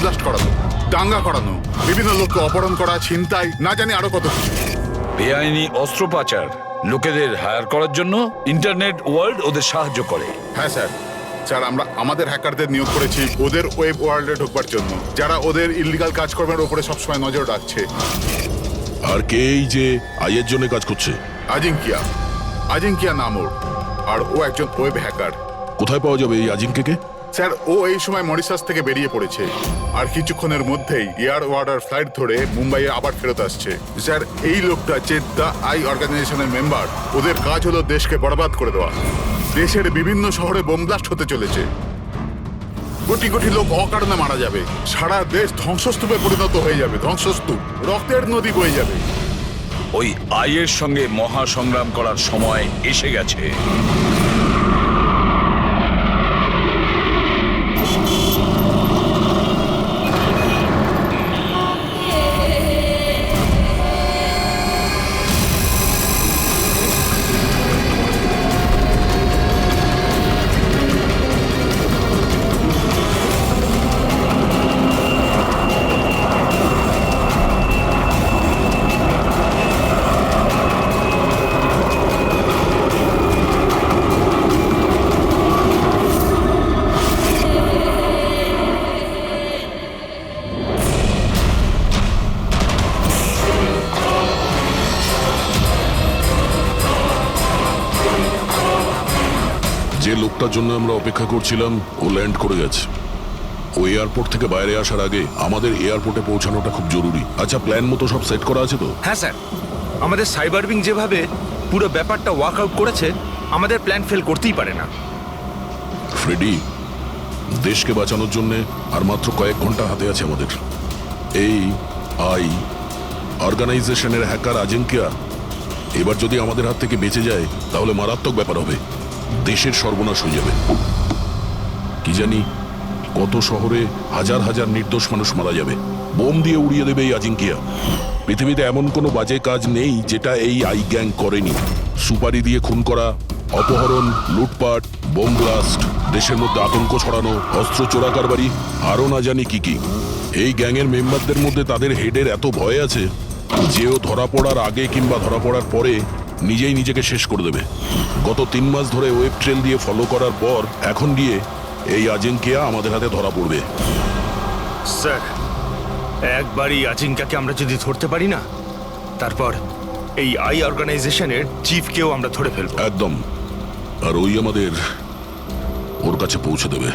Blast করানো, দাঙ্গা করানো, বিভিন্ন লোককে অপহরণ করা, ছিনতাই, না জানি আরো কত কিছু। বেআইনি অস্ত্র পাচার, লোকেদের হায়ার করার জন্য ইন্টারনেট ওয়ার্ল্ড ওদের সাহায্য করে। হ্যাঁ স্যার, স্যার আমরা আমাদের হ্যাকারদের নিয়োগ করেছি ওদের ওয়েব ওয়ার্ল্ডে ঢোকবার জন্য, যারা ওদের ইললিগাল কাজকর্মের উপরে সবসময় নজর রাখছে। আর কে এই যে আইয়ের জন্য কাজ করছে? আজিঙ্কিয়া, আজিঙ্কিয়া নাম ওর, আর ও একজন ওয়েব হ্যাকার। কোথায় পাওয়া যাবে এই আজিঙ্কেকে? স্যার ও এই সময় মরিশাস থেকে বেরিয়ে পড়েছে, আর কিছুক্ষণের মধ্যেই এয়ার ওয়ার্ডার ফ্লাইট ধরে মুম্বাইয়ে আবার ফেরত আসছে। স্যার এই লোকটা যে দ্য আই অর্গানাইজেশনের মেম্বার, ওদের কাজ হলো দেশকে বরবাদ করে দেওয়া। দেশের বিভিন্ন শহরে বোম ব্লাস্ট হতে চলেছে, কোটি কোটি লোক অকারণে মারা যাবে, সারা দেশ ধ্বংসস্তূপে পরিণত হয়ে যাবে, ধ্বংসস্তূপ, রক্তের নদী বয়ে যাবে। ওই আইয়ের সঙ্গে মহা সংগ্রাম করার সময় এসে গেছে। যে লোকটার জন্য আমরা অপেক্ষা করছিলাম ও ল্যান্ড করে গেছে। ও এয়ারপোর্ট থেকে বাইরে আসার আগে আমাদের এয়ারপোর্টে পৌঁছানোটা খুব জরুরি। আচ্ছা, প্ল্যান মতো সব সেট করা আছে তো? হ্যাঁ স্যার, আমাদের সাইবার উইং যেভাবে পুরো ব্যাপারটা ওয়ার্কআউট করেছে, আমাদের প্ল্যান ফেল করতেই পারে না। ফ্রেডি, দেশকে বাঁচানোর জন্য আর মাত্র কয়েক ঘন্টা হাতে আছে আমাদের। এই আই অর্গানাইজেশনের হ্যাকার আজিঙ্কিয়া এবার যদি আমাদের হাত থেকে বেঁচে যায় তাহলে মারাত্মক ব্যাপার হবে, দেশের সর্বনাশ হয়ে যাবে। কি জানি কত শহরে হাজার হাজার নির্দোষ মানুষ মারা যাবে, বোম দিয়ে উড়িয়ে দেবে এই আজিঙ্কিয়া। পৃথিবীতে এমন কোনো বাজে কাজ নেই যেটা এই আই গ্যাং করেনি। সুপারি দিয়ে খুন করা, অপহরণ, লুটপাট, বোম ব্লাস্ট, দেশের মধ্যে আতঙ্ক ছড়ানো, অস্ত্র চোরাকারবারি, আরও না জানি কি কি। এই গ্যাংয়ের মেম্বারদের মধ্যে তাদের হেডের এত ভয় আছে যে ও ধরা পড়ার আগে কিংবা ধরা পড়ার পরে নিজেই নিজেকে শেষ করে দেবে। গত 3 মাস ধরে ওয়েব ট্রেল দিয়ে ফলো করার পর এখন গিয়ে এই আজিঙ্কিয়া আমাদের হাতে ধরা পড়বে। স্যার, একবারই আজিঙ্কাকে আমরা যদি ধরতে পারি না, তারপর এই আই অর্গানাইজেশনের চিফকেও আমরা ধরে ফেলবো। একদম। আর ওই আমাদের ওর কাছে পৌঁছে দেবে।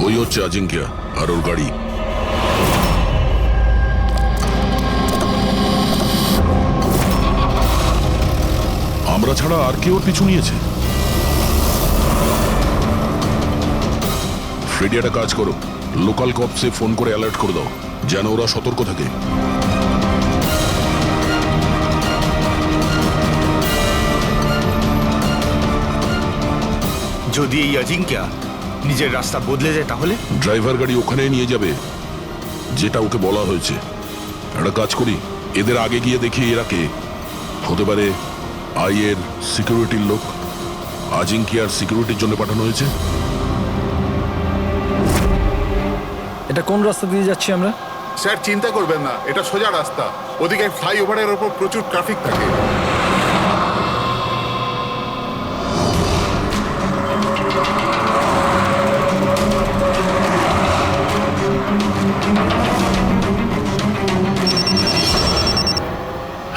ওই হচ্ছে আজিঙ্কিয়া আর ওর গাড়ি। আমরা ছাড়া আর কেউ ওর পিছু নিয়েছে। ফ্রেডি, একটা কাজ করো, লোকাল কপসে ফোন করে অ্যালার্ট করে দাও যেন ওরা সতর্ক থাকে। যদি এই আজিঙ্কা নিজের রাস্তা বদলে যায় তাহলে? ড্রাইভার গাড়ি ওখানে নিয়ে যাবে যেটা ওকে বলা হয়েছে। একটা কাজ করি, এদের আগে গিয়ে দেখি এরা কে হতে পারে। আইয়ের সিকিউরিটির লোক, আজিঙ্কিয়ার সিকিউরিটির জন্য পাঠানো হয়েছে। এটা কোন রাস্তা দিয়ে যাচ্ছি আমরা? স্যার চিন্তা করবেন না, এটা সোজা রাস্তা। ওদিকে ফ্লাইওভারের ওপর প্রচুর ট্রাফিক থাকে।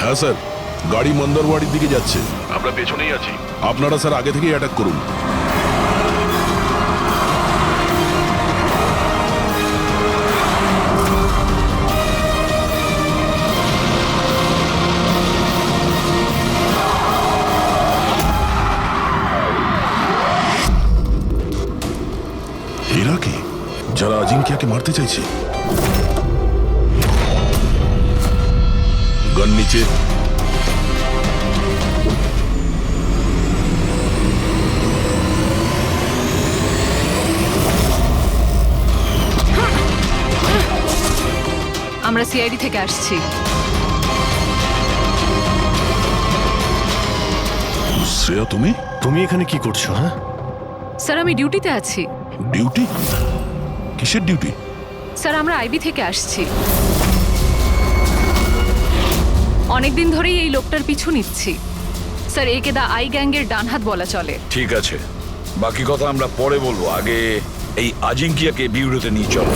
হ্যাঁ স্যার, গাড়ি মন্দরওয়াড়ির দিকে যাচ্ছে। আমরা পেছনেই আছি। আপনারা স্যার আগে থেকেই অ্যাটাক করুন। যারা আজিঙ্কিয়াকে মারতে চাইছে। গান নিচে। আমরা সিআইডি থেকে আসছি। শ্রেয়া, তুমি তুমি এখানে কি করছো? হ্যাঁ, স্যার আমি ডিউটিতে আছি। ডিউটি? কিসের ডিউটি? স্যার আমরা আইবি থেকে আসছি। অনেকদিন ধরেই এই লোকটার পিছু নিচ্ছি। স্যার একে দা আই গ্যাংয়ের ডান হাত বলা চলে। ঠিক আছে, বাকি কথা আমরা পরে বলবো। আগে এই আজিঙ্কিয়াকে বিউরোতে নিয়ে চলো।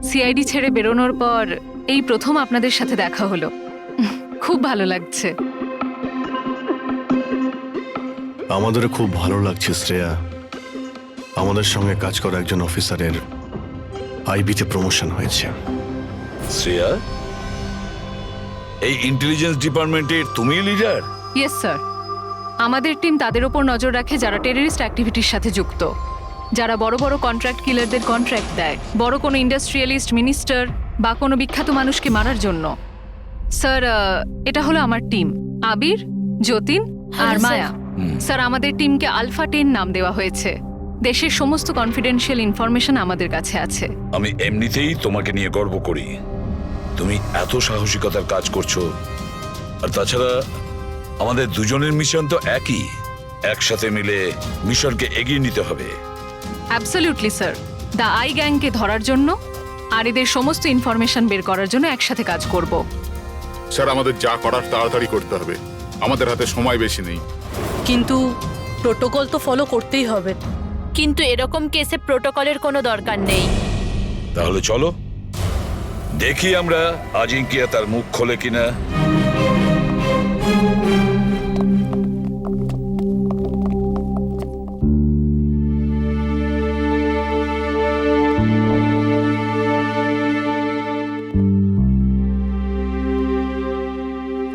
সিআইডি ছেড়ে বেরোনোর পর এই প্রথম আপনাদের সাথে দেখা হলো। খুব ভালো লাগছে। আমাদেরও খুব ভালো লাগছে শ্রেয়া। আমাদের সঙ্গে কাজ করা একজন অফিসারের আইবিতে প্রমোশন হয়েছে। শ্রেয়া, এই ইন্টেলিজেন্স ডিপার্টমেন্টের তুমি লিডার? Yes sir. আমাদের টিম তাদের ওপর নজর রাখে যারা টেররিস্ট অ্যাক্টিভিটির সাথে যুক্ত, যারা বড় বড় কন্ট্রাক্ট কিলারদের কন্ট্রাক্ট দেয়, বড় কোনো ইন্ডাস্ট্রিয়ালিস্ট, মিনিস্টার বা কোনো বিখ্যাত মানুষকে মারার জন্য। স্যার এটা হলো আমার টিম, আবির, যতীন আর মায়া। স্যার আমাদের টিমকে আলফা 10 নাম দেওয়া হয়েছে। দেশের সমস্ত কনফিডেন্সিয়াল ইনফরমেশন আমাদের কাছে আছে। আমি এমনিতেই তোমাকে নিয়ে গর্ব করি। তুমি এত সাহসিকতার কাজ করছো। আর তাছাড়া আমাদের দুজনের মিশন তো একই, একসাথে মিলে মিশনকে এগিয়ে নিতে হবে। Absolutely sir. দ্য আই গ্যাংকে ধরার জন্য আর এদের সমস্ত ইনফরমেশন বের করার জন্য একসাথে কাজ করব। স্যার আমাদের যা করার তাড়াতাড়ি করতে হবে, আমাদের হাতে সময় বেশি নেই। কিন্তু প্রোটোকল তো ফলো করতেই হবে। কিন্তু এরকম কেসে প্রোটোকলের কোনো দরকার নেই। তাহলে চলো দেখি আমরা আজিঙ্কিয়া তার মুখ খোলে কিনা।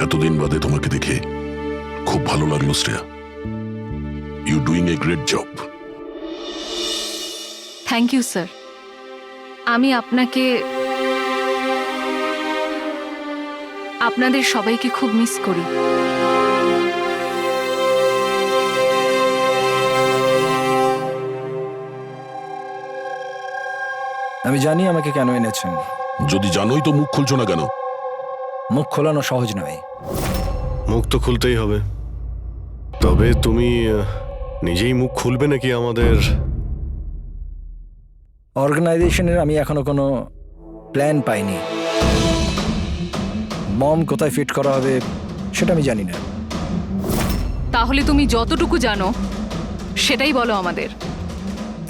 এতদিন বাদে তোমাকে দেখে খুব ভালো লাগলো Shreya. You doing a great job. Thank you sir. আমি আপনাদের সবাইকে খুব মিস করি। আমি জানি আমাকে কেন এনেছেন। যদি জানোই তো মুখ খুলছো না কেন? মুখ খোলানো সহজ নয়। মুখ তো খুলতেই হবে। তবে তুমি নিজেই মুখ খুলবে নাকি আমাদের? অর্গানাইজেশনের আমি এখনো কোনো প্ল্যান পাইনি। বম কোথায় ফিট করা হবে সেটা আমি জানি না। তাহলে তুমি যতটুকু জানো সেটাই বলো আমাদের।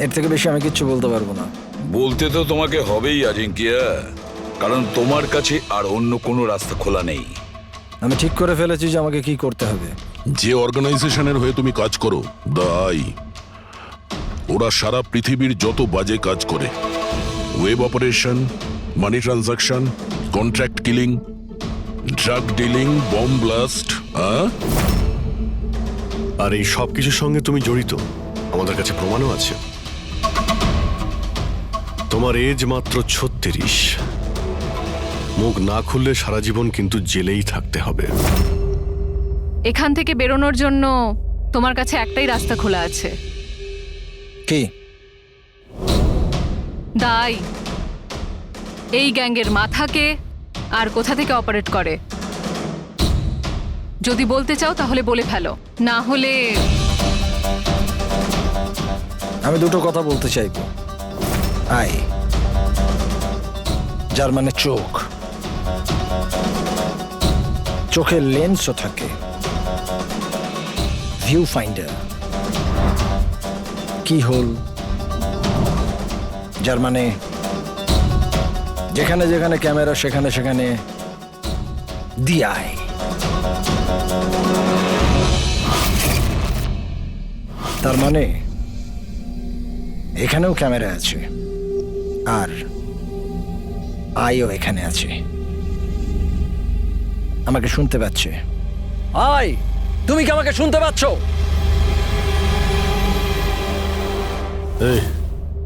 এর থেকে বেশি আমি কিচ্ছু বলতে পারবো না। বলতে তো তোমাকে হবেই আজিঙ্কিয়া, কারণ তোমার কাছে আর অন্য কোনো রাস্তা খোলা নেই। আমি ঠিক করে ফেলেছি যে আমাকে কি করতে হবে। যে অর্গানাইজেশনের হয়ে তুমি কাজ করো, দ্য আই, ওরা সারা পৃথিবীর যত বাজে কাজ করে, web operation, money transaction, contract killing, drug dealing, bomb blast, আর এই সব কিছুর সঙ্গে তুমি জড়িত। আমাদের কাছে প্রমাণও আছে। তোমার এজ মাত্র 36। মুখ না খুললে সারা জীবন কিন্তু জেলেই থাকতে হবে। এখান থেকে বেরোনোর জন্য তোমার কাছে একটাই রাস্তা খোলা আছে। কি? দাই এই গ্যাংয়ের মাথাকে আর কোথা থেকে অপারেট করে যদি বলতে চাও তাহলে বলে ফেলো, না হলে আমি দুটো কথা বলতে চাইবো। আই, যার মানে চোখ, চোখের লেন্সও থাকে, ভিউ ফাইন্ডার, কি হোল, যার মানে যেখানে যেখানে ক্যামেরা সেখানে সেখানে দি আই। তার মানে এখানেও ক্যামেরা আছে, আর আইও এখানে আছে। আমাকে শুনতে পাচ্ছে? আই, তুমি কি আমাকে শুনতে পাচ্ছ? এই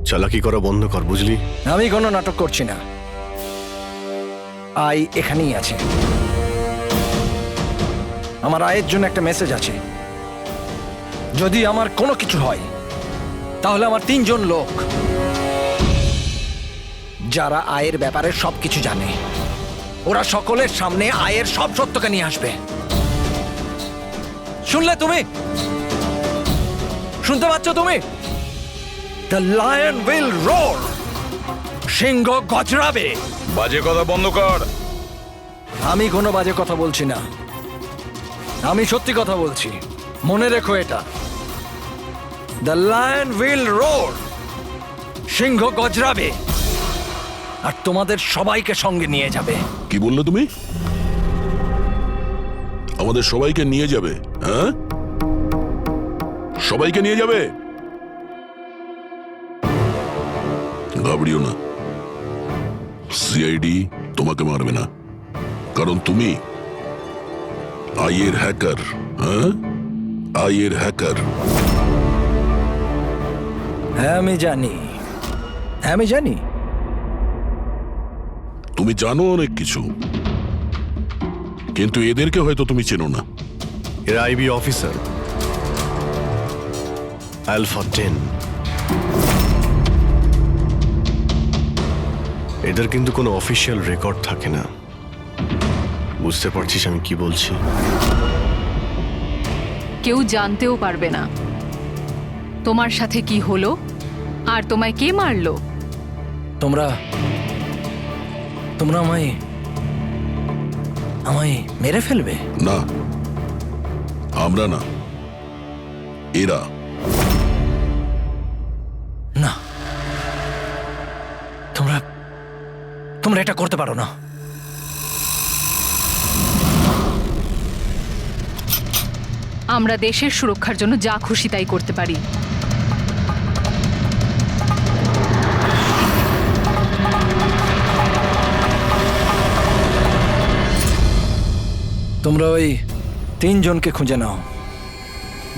চালাকি করা বন্ধ কর, বুঝলি? আমি কোনো নাটক করছি না। আই এখানেই আছে। আমার আয়ের জন্য একটা মেসেজ আছে। যদি আমার কোনো কিছু হয় তাহলে আমার 3 জন লোক, যারা আয়ের ব্যাপারে সবকিছু জানে, ওরা সকলের সামনে আয়ের সব সত্যকে নিয়ে আসবে। শুনলে তুমি? শুনতে পাচ্ছ তুমি? The lion will roar. সিংহ গজরাবে। বাজে কথা বন্ধ কর। আমি কোনো বাজে কথা বলছি না, আমি সত্যি কথা বলছি। মনে রেখো এটা। The lion will roar. সিংহ গজরাবে আর তোমাদের সবাইকে সঙ্গে নিয়ে যাবে। কি বললে তুমি? আমাদের সবাইকে নিয়ে যাবে? হ্যাঁ, সবাইকে নিয়ে যাবে? ঘাবড়িও না, সিআইডি তোমাকে মারবে না, কারণ তুমি আইয়ের হ্যাকার। হ্যাঁ, আইয়ের হ্যাকার। হ্যাঁ আমি জানি, হ্যাঁ আমি জানি। তুমি জানো অনেক কিছু, কিন্তু এদেরকে হয়তো তুমি চেনো না। এরা আইবি অফিসার, আলফা 10। এদের কিন্তু কোনো অফিসিয়াল রেকর্ড থাকে না। বুঝতে পারছিস আমি কি বলছি? কেউ জানতেও পারবে না তোমার সাথে কি হলো আর তোমায় কে মারলো। তোমরা তোমরা আমায় আমায় মেরে ফেলবে? না, আমরা না, এরা। না, তোমরা তোমরা এটা করতে পারো না। আমরা দেশের সুরক্ষার জন্য যা খুশি তাই করতে পারি। তোমরা ওই 3 জনকে খুঁজে নাও।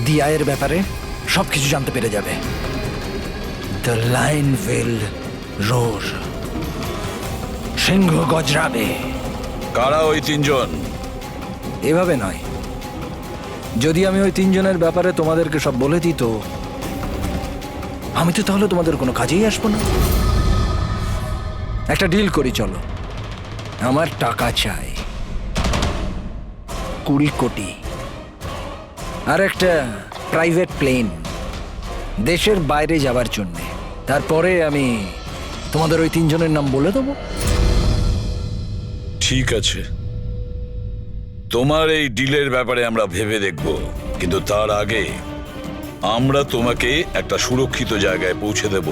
দিয়ায়ের ব্যাপারে সবকিছু জানতে পেরে যাবে। The lion will roar. সিংহ গজরাবে। কারা ওই 3 জন? এভাবে নয়। যদি আমি ওই 3 জনের ব্যাপারে তোমাদেরকে সব বলে দিই তো আমি তো তাহলে তোমাদের কোনো কাজেই আসবো না। একটা ডিল করি, চলো। আমার টাকা চাই 20 কোটি, আর একটা প্রাইভেট প্লেন দেশের বাইরে যাবার জন্য। তারপরে আমি তোমাদের ওই 3 জনের নাম বলে দেবো। ঠিক আছে, তোমার এই ডিলের ব্যাপারে আমরা ভেবে দেখব, কিন্তু তার আগে আমরা তোমাকে একটা সুরক্ষিত জায়গায় পৌঁছে দেব,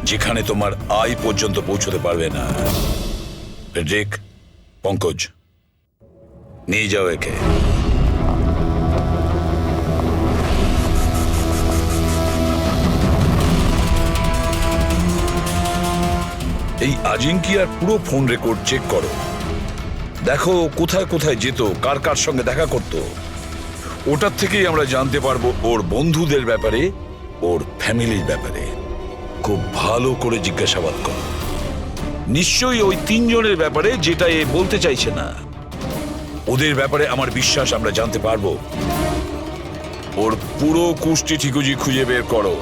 যেখানে তোমার আয় পর্যন্ত পৌঁছতে পারবে না। ফেডরিক, পঙ্কজ, নিয়ে যাও একে। এই আজিঙ্কিয়ার পুরো ফোন রেকর্ড চেক করো। দেখো কোথায় কোথায় যেত, কার কার সঙ্গে দেখা করত। ওটার থেকেই আমরা জানতে পারবো ওর বন্ধুদের ব্যাপারে, ওর ফ্যামিলির ব্যাপারে। খুব ভালো করে জিজ্ঞাসাবাদ করো। নিশ্চয়ই ওই 3 জনের ব্যাপারে, যেটা এ বলতে চাইছে না। ওদের ব্যাপারে আমার বিশ্বাস আমরা জানতে পারবো। ওর পুরো কুষ্টি ঠিকুজি খুঁজে বের করো।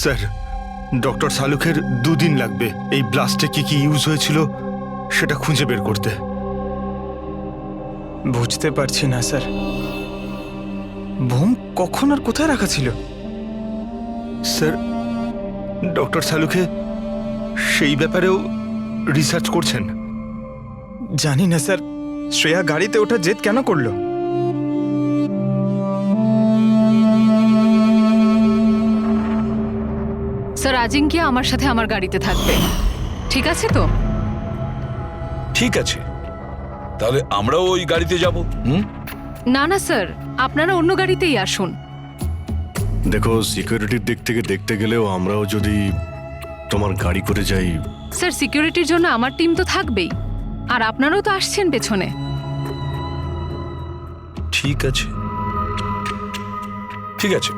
স্যার ডক্টর সালুকের 2 দিন লাগবে এই ব্লাস্টে কি কি ইউজ হয়েছিল সেটা খুঁজে বের করতে। বুঝতে পারছি না স্যার, বোম কখন আর কোথায় রাখা ছিল? স্যার ডক্টর সালুকে সেই ব্যাপারেও রিসার্চ করছেন। জানি না স্যার, শ্রেয়া গাড়িতে ওঠা জেদ কেন করলো? স্যার আজিঙ্কিয়া আমার সাথে আমার গাড়িতে থাকবে, ঠিক আছে তো? ঠিক আছে, তাহলে আমরাও ওই গাড়িতে যাব। না না স্যার, আপনারা অন্য গাড়িতেই আসুন। দেখো, সিকিউরিটির দিক থেকে দেখতে গেলেও আমরাও যদি তোমার গাড়ি করে যাই। স্যার সিকিউরিটির জন্য আমার টিম তো থাকবেই, আর আপনারাও তো আসছেন পেছনে। ঠিক আছে, ঠিক আছে,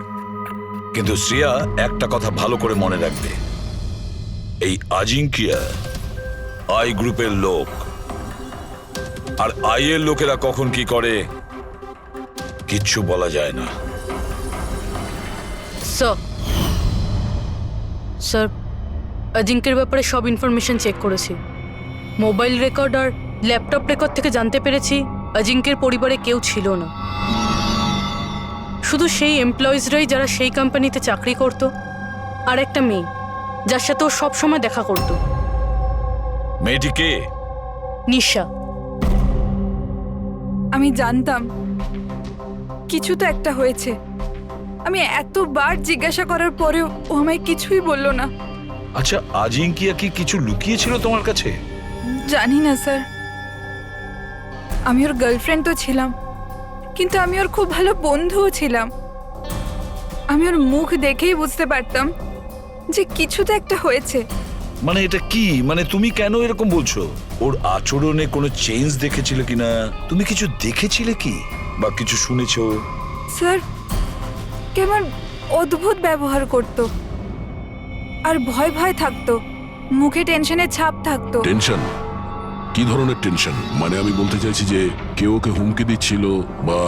কিন্তু শ্রেয়া একটা কথা ভালো করে মনে রাখবে, এই আজিঙ্কিয়া আই গ্রুপের লোক, আর আই এর লোকেরা কখন কি করে কিচ্ছু বলা যায় না। স্যার অজিঙ্কের ব্যাপারে সব ইনফরমেশন চেক করেছি। মোবাইল রেকর্ড আর ল্যাপটপ রেকর্ড থেকে জানতে পেরেছি অজিঙ্কের পরিবারে কেউ ছিল না, শুধু সেই এমপ্লয়িজরাই যারা সেই কোম্পানিতে চাকরি করত, আর একটা মেয়ে যার সাথে ও সবসময় দেখা করত। মেয়েটি কে? নিশা। আমি জানতাম কিছু তো একটা হয়েছে। আমি এতবার জিজ্ঞাসা করার পরেও ও আমায় কিছুই বলল না। আচ্ছা, আজিঙ্কিয়া কি কিছু লুকিয়েছিল তোমার কাছে? জানি না স্যার, আমি ওর গার্লফ্রেন্ড তো ছিলাম, কিন্তু আমি ওর খুব ভালো বন্ধুও ছিলাম। আমি ওর মুখ দেখেই বুঝতে পারতাম যে কিছু তো একটা হয়েছে। মানে এটা কি, মানে তুমি কেন এরকম বলছো? ওর আচরণে কোনো চেঞ্জ দেখেছিলে কিনা? তুমি কিছু দেখেছিলে কি, বা কিছু শুনেছো? স্যার কেমন অদ্ভুত ব্যবহার করত, আর ভয় ভয় থাকতো, মুখে টেনশনের ছাপ থাকতো। টেনশন? কি ধরনের টেনশন? মানে আমি বলতে চাইছি যে কেউ ওকে হুমকি দিচ্ছিল বা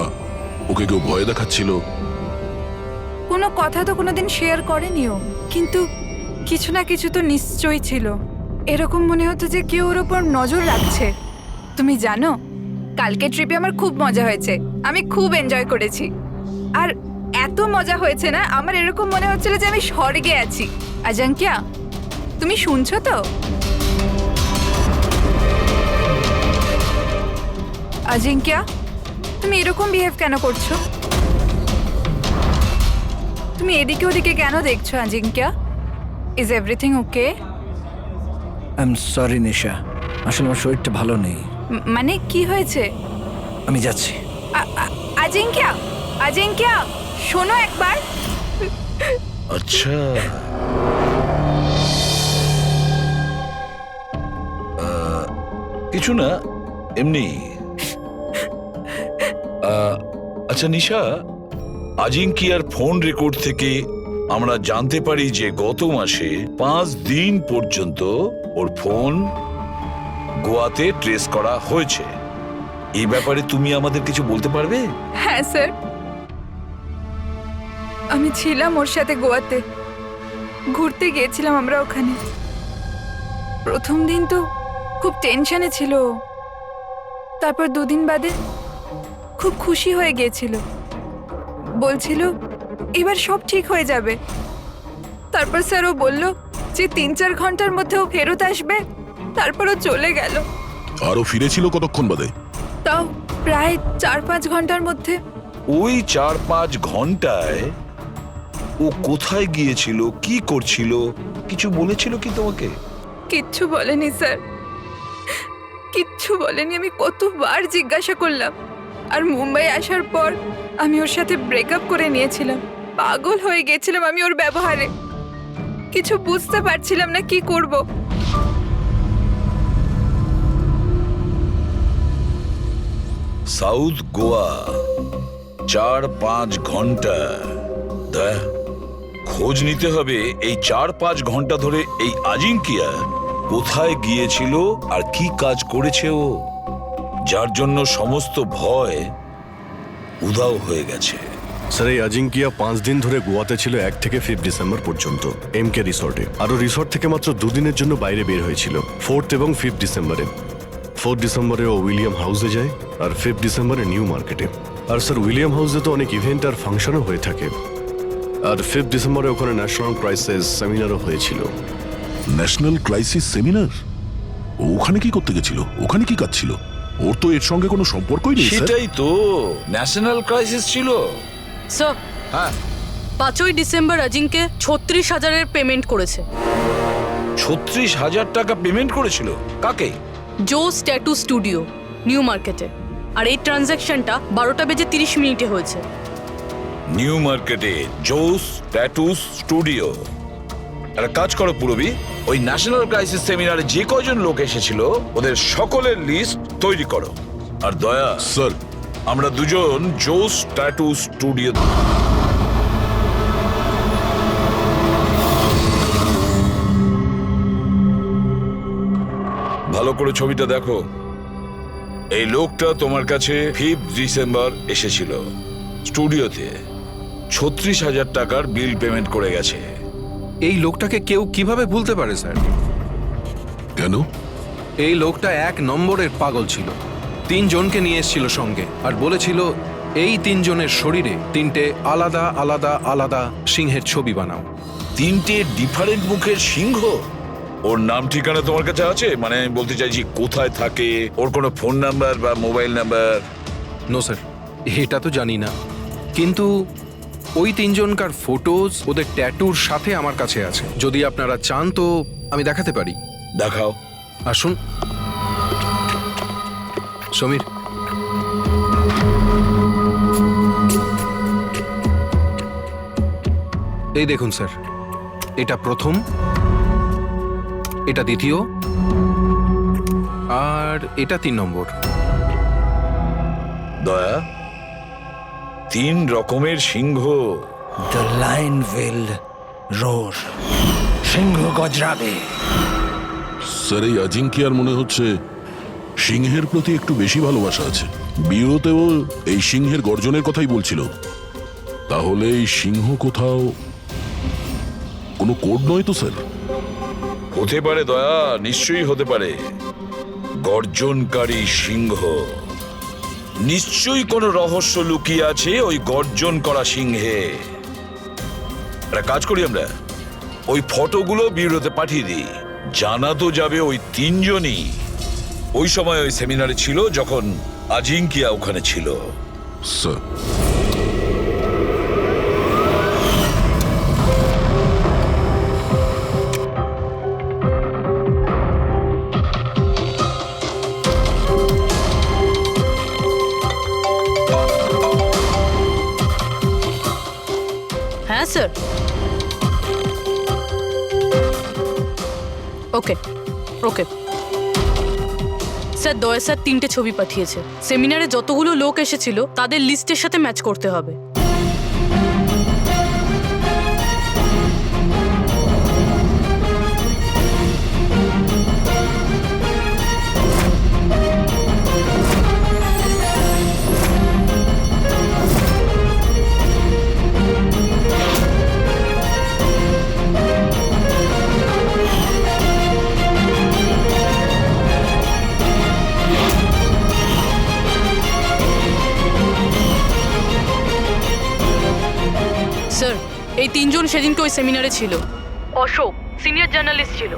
ওকে কেউ ভয় দেখাচ্ছিল? কোনো কথা তো কোনোদিন শেয়ার করেনি ও, কিন্তু কিছু না কিছু তো নিশ্চয়ই ছিল। এরকম মনে হতো যে কেউ ওর ওপর নজর রাখছে। তুমি জানো, কালকে ট্রিপে আমার খুব মজা হয়েছে, আমি খুব এনজয় করেছি। আর এত মজা হয়েছে না, আমার এরকম মনে হচ্ছিল যে আমি স্বর্গে আছি। আজাঙ্কিয়া, তুমি শুনছো তো? আজিঙ্কিয়া, তুমি এরকম বিহেভ কেন করছো? তুমি এদিকে ওদিকে কেন দেখছো Ajinkya? Is everything okay? I am sorry Nisha, আসলে আমার শরীরটা ভালো নেই। মানে কি হয়েছে? আমি যাচ্ছি। আজিঙ্কিয়া, আজিঙ্কিয়া শোনো একবার। আচ্ছা, কিছু না, এমনি। আচ্ছা নিশা, আজিঙ্কিয়ার ফোন রেকর্ড থেকে আমরা জানতে পারি যে গত মাসে 5 দিন পর্যন্ত ওর ফোন গোয়াতে ট্রেস করা হয়েছে। এই ব্যাপারে তুমি আমাদের কিছু বলতে পারবে? হ্যাঁ স্যার, আমি ছিলাম ওর সাথে গোয়াতে, ঘুরতে গিয়েছিলাম আমরা ওখানে। প্রথম দিন তো খুব টেনশনে ছিল ও, তারপর 2 দিন বাদে খুব খুশি হয়ে গিয়েছিল, বলছিল এবার সব ঠিক হয়ে যাবে। তারপর স্যার ও বলল যে 3-4 ঘন্টার মধ্যে ও ফেরত আসবে, তারপর ও চলে গেল। আরো ফিরেছিল কতক্ষণ বাদে? তাও প্রায় 4-5 ঘন্টার মধ্যে। ওই 4-5 ঘন্টায় ও কোথায় গিয়েছিল, কি করছিল, কিছু বলেছিল কি তোমাকে? কিচ্ছু বলেনি স্যার, কিচ্ছু বলেনি। আমি কতবার জিজ্ঞাসা করলাম, আর মুম্বাই আসার পর আমি ওর সাথে ব্রেকআপ করে নিয়েছিলাম। পাগল হয়ে গেছিলাম আমি ওর ব্যবহারে, কিছু বুঝতে পারছিলাম না কি করব। সাউথ গোয়া 4-5 ঘন্টা, খোঁজ নিতে হবে এই 4-5 ঘন্টা ধরে এই আজিঙ্কিয়া কোথায় গিয়েছিল আর কি কাজ করেছে ও, যার জন্য সমস্ত ভয় উধাও হয়ে গেছে। স্যার এই আজিঙ্কিয়া 5 দিন ধরে গোয়াতে ছিল 1 থেকে 5 ডিসেম্বর পর্যন্ত এমকে রিসর্টে। আরও রিসর্ট থেকে মাত্র 2 দিনের জন্য বাইরে বের হয়েছিল 4th এবং 5th ডিসেম্বরে। 4th ডিসেম্বরে ও উইলিয়াম হাউসে যায় আর 5th ডিসেম্বরে নিউ মার্কেটে। আর স্যার উইলিয়াম হাউসে তো অনেক ইভেন্ট আর ফাংশনও হয়ে থাকে। আর 5th ডিসেম্বরে ওখানে ন্যাশনাল ক্রাইসিস সেমিনারও হয়েছিল। National crisis seminar? ওখানে কি করতে গেছিল? ওখানে কি কাজ ছিল? ওর তো এর সঙ্গে কোনো সম্পর্কই নেই স্যার। সেটাই তো, ন্যাশনাল ক্রাইসিস ছিল। স্যার, হ্যাঁ, 5ই ডিসেম্বর অজিঙ্কে 36,000-এর পেমেন্ট করেছে। 36,000 টাকা পেমেন্ট করেছিল? কাকে? জোস ট্যাটু স্টুডিও, নিউ মার্কেটে। আর এই ট্রানজ্যাকশনটা 12টা বেজে 30 মিনিটে হয়েছে। নিউ মার্কেটে জোস ট্যাটু স্টুডিও। একটা কাজ করো পুরবি, ওই ন্যাশনাল ক্রাইসিস সেমিনারে যে কয়জন লোক এসেছিল ওদের সকলের লিস্ট তৈরি করো। আর দয়া স্যার, আমরা দুজন জোস ট্যাটু স্টুডিও। ভালো করে ছবিটা দেখো। এই লোকটা তোমার কাছে 5th ডিসেম্বর এসেছিল স্টুডিওতে, 36,000 টাকার বিল পেমেন্ট করে গেছে। এই লোকটাকে কেউ কিভাবে ভুলতে পারে স্যার? কেন? এই লোকটা 1 নম্বরের পাগল ছিল। 3 জনকে নিয়ে এসেছিল সঙ্গে আর বলেছিল এই 3 জনের শরীরে 3টে আলাদা আলাদা আলাদা সিংহের ছবি বানাও। 3টে ডিফারেন্ট মুখের সিংহ? ওর নাম ঠিকানা তোমার কাছে আছে? মানে আমি বলতে চাইছি কোথায় থাকে, ওর কোনো ফোন নাম্বার বা মোবাইল নাম্বার? নো স্যার, এটা তো জানি না, কিন্তু ওই 3 জনকার ফটোজ ওদের ট্যাটুর সাথে আমার কাছে আছে। যদি আপনারা চান তো আমি দেখাতে পারি। দেখাও। আসুন সমীর। এই দেখুন স্যার, এটা প্রথম, এটা দ্বিতীয়, আর এটা 3 নম্বর। দয়া, 3 রকমের সিংহ। দ্য লায়ন উইল রোর, সিংহ গজরাবে। স্যার এই আজিঙ্কিয়ার মনে হচ্ছে সিংহের প্রতি একটু বেশি ভালোবাসা আছে। বিয়েতেও এই সিংহের গর্জনের কথাই বলছিল। তাহলে এই সিংহ কোথাও কোনো কোড নয় তো স্যার? হতে পারে দয়া, নিশ্চয়ই হতে পারে। গর্জনকারী সিংহ, নিশ্চয়ই কোনো রহস্য লুকিয়ে আছে ওই গর্জন করা সিংহে। একটা কাজ করি, আমরা ওই ফটোগুলো ব্যুরোতে পাঠিয়ে দিই। জানা তো যাবে ওই 3 জনই ওই সময় ওই সেমিনারে ছিল যখন আজিঙ্কিয়া ওখানে ছিল। স্যার, হ্যাঁ স্যার। ওকে ওকে স্যার, দয়া স্যার 3টে ছবি পাঠিয়েছে। সেমিনারে যতগুলো লোক এসেছিল তাদের লিস্টের সাথে ম্যাচ করতে হবে। স্যার, এই 3 জন সেদিনকে ওই সেমিনারে ছিল। অশোক সিনিয়র জার্নালিস্ট ছিল,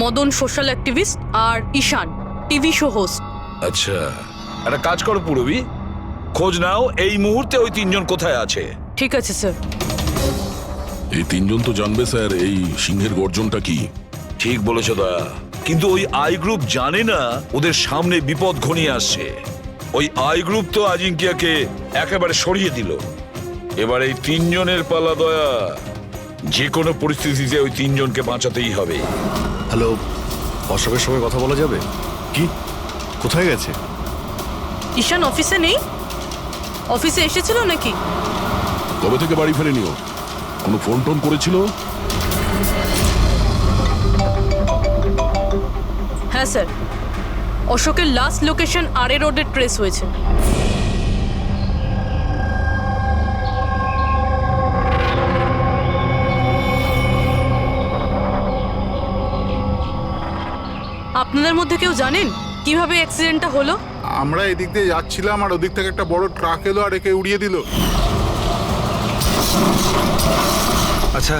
মদন সোশ্যাল অ্যাক্টিভিস্ট, আর ঈশান টিভি শো হোস্ট। আচ্ছা, একটা কাজ করো পুরবি, খোঁজ নাও এই মুহূর্তে ওই 3 জন কোথায় আছে। ঠিক আছে স্যার। এই 3 জন তো জানবে স্যার এই সিংহের গর্জনটা কি। ঠিক বলেছো দয়া, কিন্তু ওই আই গ্রুপ জানে না ওদের সামনে বিপদ ঘনিয়ে আসছে। ওই আই গ্রুপ তো আজিঙ্কিয়াকে একেবারে সরিয়ে দিল। এবার এই 3 জনের পালা দয়া। যে কোনো পরিস্থিতিতে ওই 3 জনকে বাঁচাতেই হবে। হ্যালো, অশোকের সঙ্গে কথা বলা যাবে কি? কোথায় গেছে? ঈশান অফিসে নেই? অফিসে এসেছিল নাকি? কবে থেকে বাড়ি ফেরেনিও? কোনো ফোন টোন করেছিল? হ্যাঁ স্যার, অশোকের লাস্ট লোকেশন আরে রোডে ট্রেস হয়েছে। আপনাদের মধ্যে কেউ জানেন কিভাবে অ্যাক্সিডেন্টটা হলো? আমরা এদিক দিয়ে যাচ্ছিলাম আর ওদিক থেকে একটা বড় ট্রাক এলো আর একে উড়িয়ে দিল। আচ্ছা,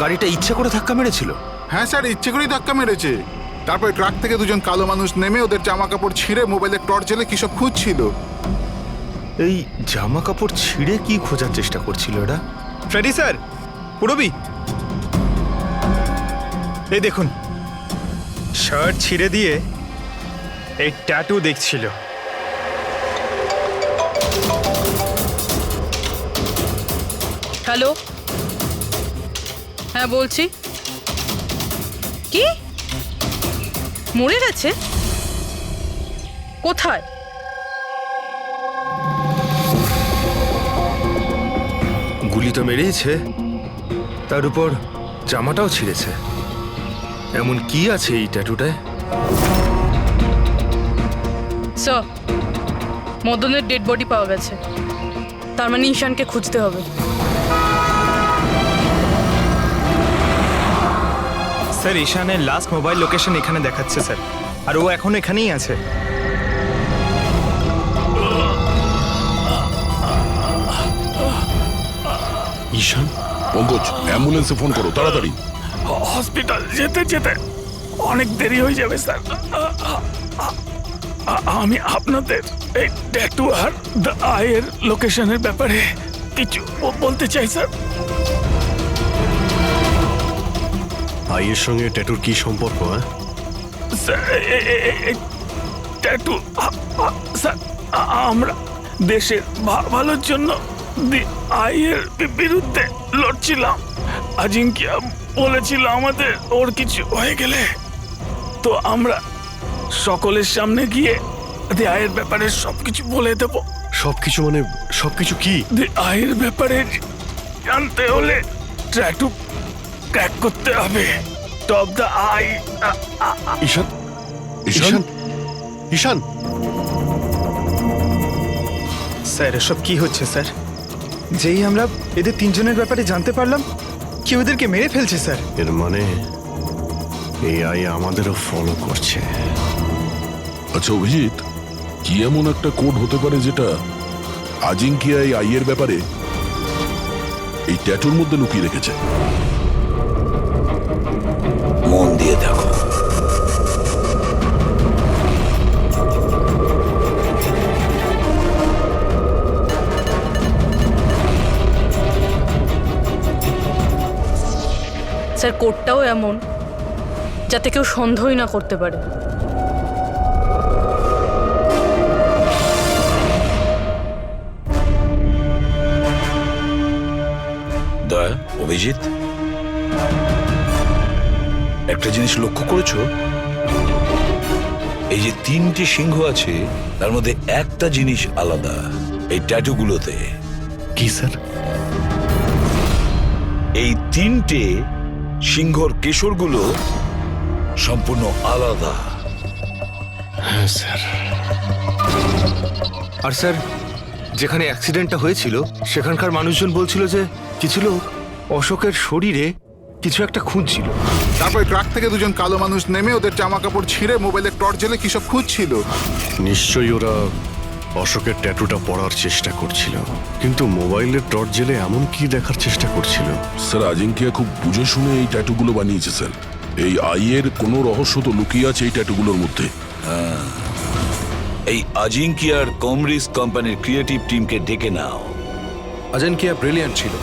গাড়িটা ইচ্ছে করে ধাক্কা মেরেছিল? হ্যাঁ স্যার, ইচ্ছে করেই ধাক্কা মেরেছে। তারপরে ট্রাক থেকে দুজন কালো মানুষ নেমে ওদের জামা কাপড় ছিঁড়ে মোবাইলের টর্চ জ্বেলে কি সব খুঁজছিল। এই জামা কাপড় ছিঁড়ে কি খোঁজার চেষ্টা করছিল এরা? ফ্রেডি স্যার, পুরবি, এই দেখুন, শার্ট ছিঁড়ে দিয়ে এই ট্যাটু দেখছিল। হ্যালো, হ্যাঁ বলছি। কি মরে গেছে? কোথায়? গুলি তো মেরেইছে, তার উপর জামাটাও ছিঁড়েছে। এমন কি আছে এই ট্যাটুটায়? স্যার, মদনের ডেড বডি পাওয়া গেছে। তার মানে ঈশানকে খুঁজতে হবে। স্যার, ঈশানের লাস্ট মোবাইল লোকেশন এখানে দেখাচ্ছে স্যার, আর ও এখন এখানেই আছে। ঈশান, পঙ্কজ, অ্যাম্বুলেন্সে ফোন করো তাড়াতাড়ি। হসপিটাল যেতে যেতে অনেক দেরি হয়ে যাবে স্যার। আমি আপনাদের এই ট্যাটু আর দ্য আইয়ের লোকেশনের ব্যাপারে কিছু বলতে চাই স্যার। আইয়ের সঙ্গে ট্যাটুর কি সম্পর্ক? হ্যাঁ স্যার, এই ট্যাটু স্যার, আমরা দেশের ভালোর জন্য দি আইয়ের বিরুদ্ধে লড়ছিলাম। আজিঙ্কিয়া বলেছিল আমাদের ওর কিছু হয়ে গেলে তো আমরা সকলের সামনে গিয়ে দি আইয়ের ব্যাপারে সবকিছু বলে দেব। সবকিছু মানে সবকিছু কি? দি আইয়ের ব্যাপারে জানতে হলে ট্যাটু ক্র্যাক করতে হবে। Top the eye. Ishan, Ishan, Ishan, sir এসব কি হচ্ছে স্যার? যেই আমরা এদের তিনজনের ব্যাপারে জানতে পারলাম, কেউ এদেরকে মেরে ফেলছে স্যার। এর মানে এই আই আমাদেরও ফলো করছে। আচ্ছা অভিজিৎ, কি এমন একটা কোড হতে পারে যেটা আজিঙ্কিয়া এই আইয়ের ব্যাপারে এই ট্যাটুর মধ্যে লুকিয়ে রেখেছে? মন দিয়ে দেখো। স্যার, কোডটাও এমন যাতে কেউ সন্দেহই না করতে পারে। দয়া, অভিজিৎ, একটা জিনিস লক্ষ্য করেছো? এই যে তিনটি সিংহ আছে তার মধ্যে একটা জিনিস আলাদা এই ট্যাটুগুলোতে। কি স্যার? এই তিনটে সিংহর কেশরগুলো সম্পূর্ণ আলাদা। হ্যাঁ স্যার। আর স্যার, যেখানে অ্যাক্সিডেন্টটা হয়েছিল সেখানকার মানুষজন বলছিল যে কিছু লোক অশোকের শরীরে কিছু একটা খুঁজছিল। তারপরে ট্রাক থেকে দুজন কালো মানুষ নেমে ওদের জামা কাপড় ছিঁড়ে মোবাইলের টর্চ জ্বেলে কি সব খুঁজছিল। নিশ্চয়ই ওরা অশোকের ট্যাটুটা পড়ার চেষ্টা করছিল, কিন্তু মোবাইলের টর্চ জেলে এমন কি দেখার চেষ্টা করছিল? স্যার, আজিঙ্কিয়া খুব বুঝে শুনে এই ট্যাটুগুলো বানিয়েছে স্যার। এই আইয়ের কোনো রহস্য তো লুকিয়ে আছে এই ট্যাটুগুলোর মধ্যে। এই আজিঙ্কিয়ার কমরিস কোম্পানির ক্রিয়েটিভ টিমকে ডেকে নাও। আজিঙ্কিয়া ব্রিলিয়ান্ট ছিল,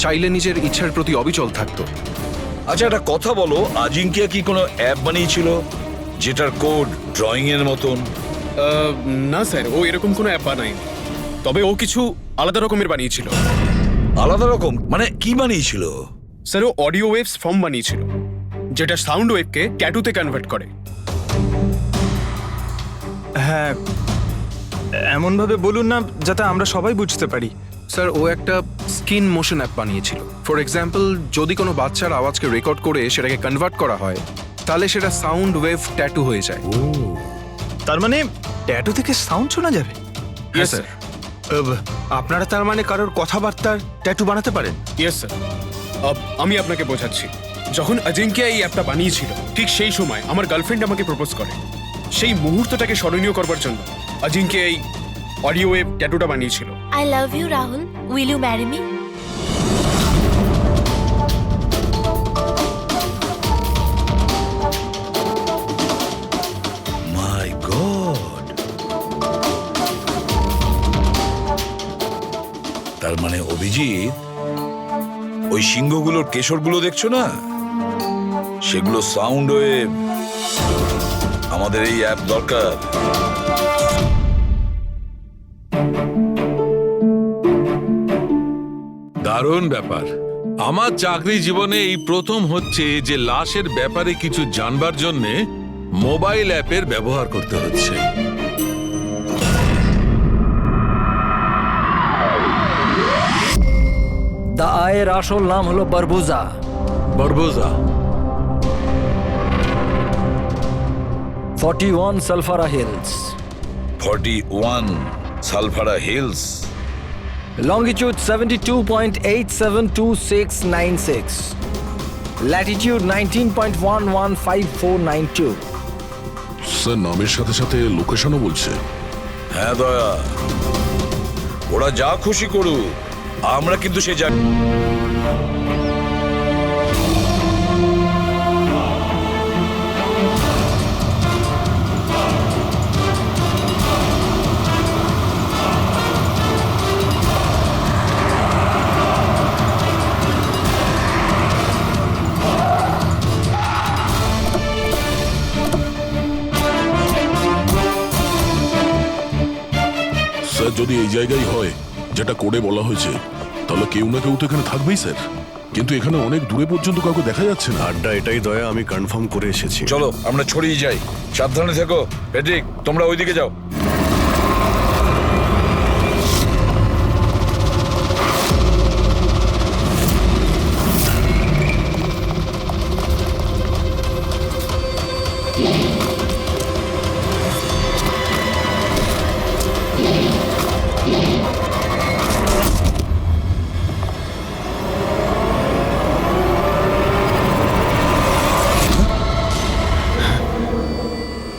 চাইলে নিজের ইচ্ছার প্রতি অবিচল থাকতো। আচ্ছা, একটা কথা বলো, আজিঙ্কিয়া কি কোনো অ্যাপ বানিয়েছিল যেটার কোড ড্রয়িং এর মতন? না স্যার, ও এরকম কোনো অ্যাপ বানায়নি, তবে ও কিছু আলাদা রকমের বানিয়েছিল। আলাদা রকম মানে কি বানিয়েছিল? স্যার, ও অডিও ওয়েভস ফর্ম বানিয়েছিল, যেটা সাউন্ড ওয়েভকে ট্যাটুতে কনভার্ট করে। হ্যাঁ, এমনভাবে বলুন না যাতে আমরা সবাই বুঝতে পারি। স্যার, ও একটা স্কিন মোশন অ্যাপ বানিয়েছিল। ফর এক্সাম্পল, যদি কোনো বাচ্চার আওয়াজকে রেকর্ড করে সেটাকে কনভার্ট করা হয়, তাহলে সেটা সাউন্ড ওয়েভ ট্যাটু হয়ে যায়। তার মানে ট্যাটু থেকে সাউন্ড শোনা যাবে? Yes sir. আপনারা তার মানে কারোর কথাবার্তার ট্যাটু বানাতে পারেন? Yes sir. আমি আপনাকে বোঝাচ্ছি। যখন অজিঙ্ক্য এই অ্যাপটা বানিয়েছিল ঠিক সেই সময় আমার গার্লফ্রেন্ড আমাকে প্রপোজ করে। সেই মুহূর্তটাকে স্মরণীয় করবার জন্য অজিঙ্ক্য এই অডিও ওয়েভ ট্যাটুটা বানিয়েছিল। I love you Rahul, will you marry me? My god, তার মানে অভিজিৎ, ওই সিংহগুলোর কেশরগুলো দেখছো না, সেগুলো সাউন্ড ওয়েভ। আমাদের এই অ্যাপ দরকার। দারুণ ব্যাপার। আমার চাকরি জীবনে এই প্রথম হচ্ছে যে লাশের ব্যাপারে কিছু জানবার জন্যে মোবাইল অ্যাপের ব্যবহার করতে হচ্ছে। দ্য আয়ের আসল নাম হলো Barbosa. Barbosa. 41 Salfara hills, 41 Salfara hills, longitude 72.872696, latitude 19.115492. Sir নামের সাথে সাথে লোকেশনও বলছে। হ্যাঁ দয়া, ওরা যা খুশি করুক, আমরা কিন্তু সে জানি। স্যার যদি এই জায়গায় হয় যেটা কোডে বলা হয়েছে, তাহলে কেউ না কেউ তো এখানে থাকবেই স্যার। কিন্তু এখানে অনেক দূরে পর্যন্ত কাউকে দেখা যাচ্ছে না। আড্ডা এটাই দয়া, আমি কনফার্ম করে এসেছি। চলো আমরা ছড়িয়ে যাই। সাবধানে থেকো। পেট্রিক, তোমরা ওইদিকে যাও।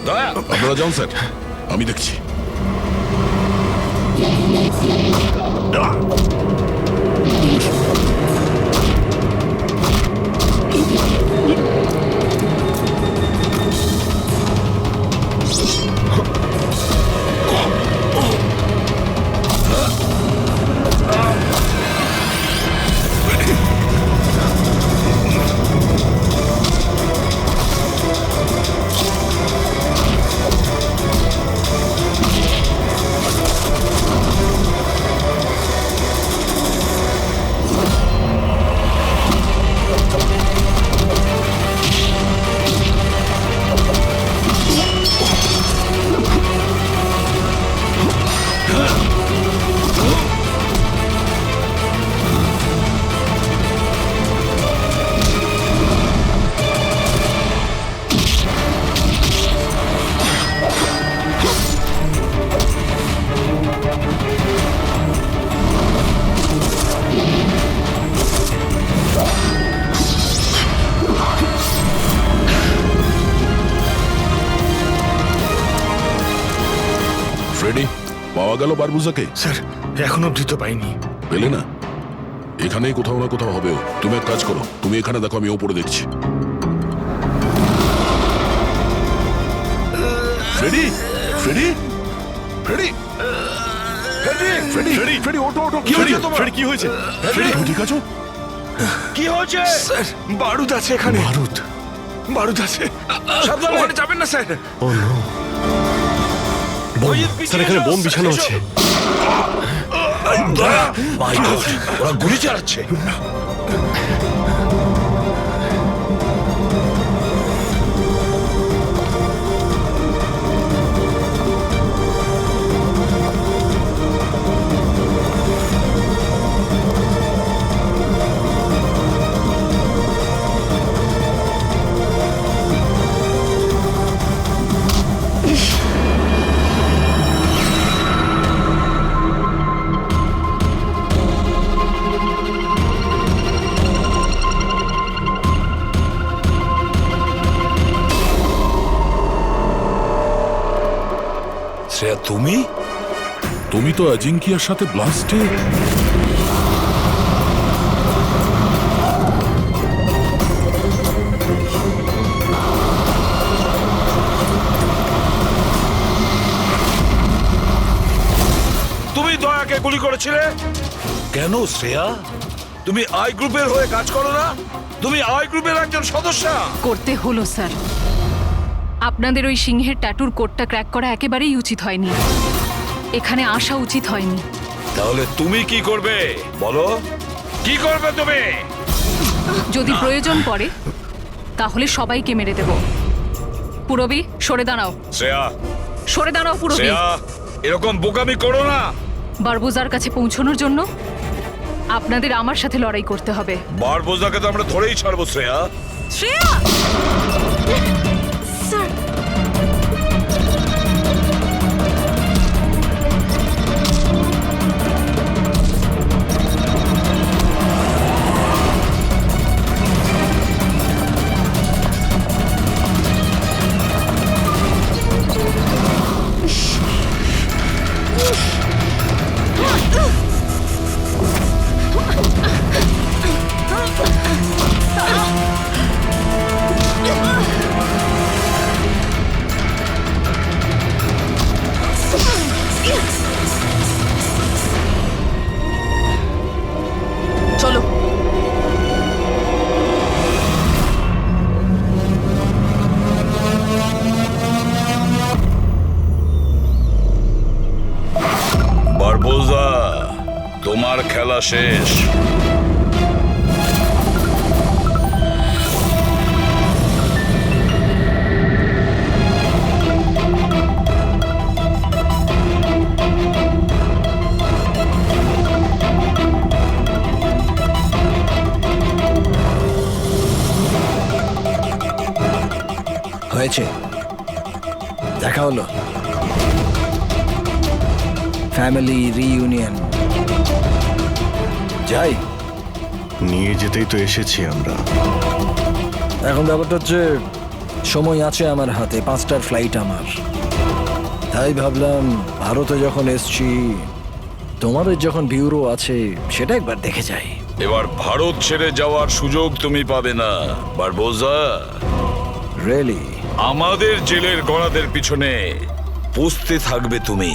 দয়া, আপনারা যান স্যার, আমি দেখছি। ফ্রেডি, পাওয়া গেল বারবুজাকে? স্যার এখন অব্দি তো পাইনি। পেলে না? এখানেই কোথাও না কোথাও হবে ও। তুমি এক কাজ করো, তুমি এখানে দেখো, আমি ওপরে দেখছি। Freddie, Freddie, Freddie, Freddie, Freddie, Freddie, Freddie, ওঠো, ওঠো। কি হয়েছে তোমার? ফ্রেডি, কি হয়েছে? ফ্রেডি, তুমি ঠিক আছো? কি হয়েছে? স্যার বারুদ আছে এখানে। বারুদ? বারুদ আছে। সাবধানে। ওখানে যাবেন না স্যার। ও নো, স্যার এখানে বোম বিছানো আছে। মাই গড, ওরা গুলি চালাচ্ছে। শ্রেয়া তুমি? তুমি তো অজিঙ্কিয়ার সাথে ব্লাস্টে তুমি দয়াকে গুলি করেছিলে কেন শ্রেয়া? তুমি আই গ্রুপের হয়ে কাজ করো না? তুমি আই গ্রুপের একজন সদস্য। করতে হলো স্যার। আপনাদের ওই সিংহের ট্যাটুর কোডটা ক্র্যাক করা একেবারেই উচিত হয়নি, এখানে আসা উচিত হয়নি। তাহলে তুমি কি করবে বলো? কি করবে তুমি? যদি প্রয়োজন পড়ে তাহলে সবাইকে মেরে দেব। পুরবি সরে দাঁড়াও, শ্রেয়া, সরে দাঁড়াও পুরবি। শ্রেয়া, এরকম বোকামি করো না। বারবোজার কাছে পৌঁছানোর জন্য আপনাদের আমার সাথে লড়াই করতে হবে। বারবোজাকে তো আমরা ধরেই ছাড়বো শ্রেয়া। শ্রেয়া! স্যার, চলো। বারবোজা, তোমার খেলা শেষ। হয়েছে, দেখা হলো, ফ্যামিলি রিইউনিয়ন। যাই, নিয়ে যেতেই তো এসেছি আমরা। এখন ব্যাপারটা হচ্ছে সময় আছে আমার হাতে, 5টার ফ্লাইট আমার। তাই ভাবলাম ভারতে যখন এসছি, তোমাদের যখন ব্যুরো আছে সেটা একবার দেখে যাই। এবার ভারত ছেড়ে যাওয়ার সুযোগ তুমি পাবে না বারবোজা। রিয়েলি? আমাদের জেলের গড়াদের পিছনে পুষতে থাকবে তুমি।